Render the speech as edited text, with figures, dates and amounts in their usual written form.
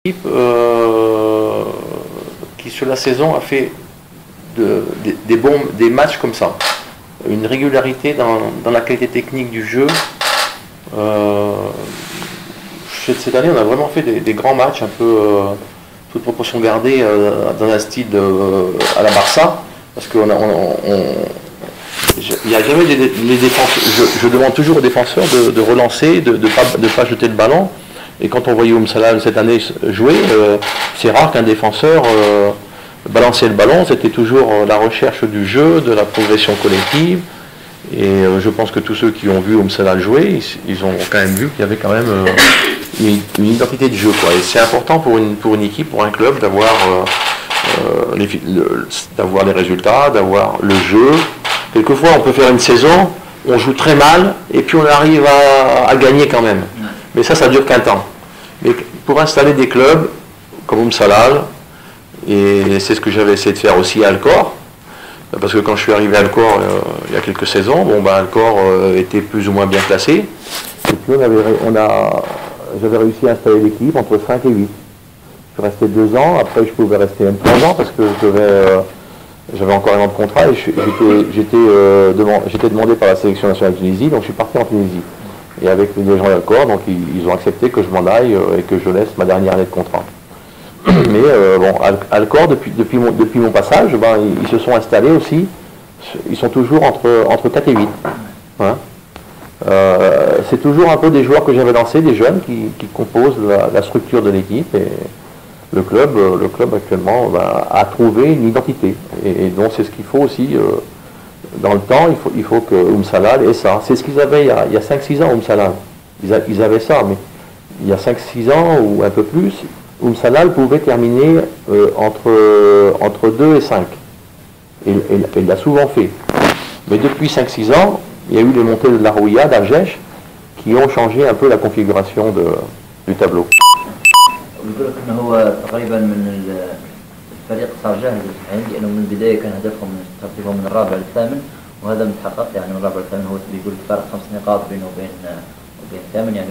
Équipe qui sur la saison a fait des matchs comme ça, une régularité dans la qualité technique du jeu. Cette année, on a vraiment fait des grands matchs, un peu toute proportion gardée, dans un style à la Barça, parce qu'il n'y a jamais les défenseurs. Je demande toujours aux défenseurs de relancer, de pas jeter le ballon. Et quand on voyait Salah cette année jouer, c'est rare qu'un défenseur balançait le ballon. C'était toujours la recherche du jeu, de la progression collective. Et je pense que tous ceux qui ont vu Salah jouer, ils ont quand même vu qu'il y avait quand même une identité de jeu, quoi. Et c'est important pour une équipe, pour un club, d'avoir les résultats, d'avoir le jeu. Quelquefois, on peut faire une saison, on joue très mal, et puis on arrive à gagner quand même. Mais ça dure qu'un temps. Mais pour installer des clubs comme Salah, et c'est ce que j'avais essayé de faire aussi à Alcor, parce que quand je suis arrivé à Alcor il y a quelques saisons, Alcor était plus ou moins bien classé. Et puis j'avais réussi à installer l'équipe entre 5 et 8. Je suis resté 2 ans, après je pouvais rester même 3 ans parce que j'avais encore un an de contrat et j'étais demandé par la sélection nationale de Tunisie, donc je suis parti en Tunisie. Et avec les gens d'Alcor, donc ils ont accepté que je m'en aille et que je laisse ma dernière année de contrat. Mais Alcor, depuis mon passage, ils se sont installés aussi, ils sont toujours entre 4 et 8. Hein. C'est toujours un peu des joueurs que j'avais lancés, des jeunes qui composent la structure de l'équipe. Et le club actuellement a trouvé une identité. Et donc c'est ce qu'il faut aussi. Dans le temps, il faut que Salah ait ça. C'est ce qu'ils avaient il y a 5-6 ans, Salah. Ils avaient ça, mais il y a 5-6 ans ou un peu plus, Salah pouvait terminer entre 2 et 5. Et il l'a souvent fait. Mais depuis 5-6 ans, il y a eu les montées de la Rouya, d'Algèche, qui ont changé un peu la configuration du tableau. الفريق صار جاهز للحين لأنه من البداية كان هدفهم ترتيبهم من الرابع للثامن وهذا متحقق يعني من الرابع للثامن هو بيقول فرق 5 نقاط بينه وبين الثامن يعني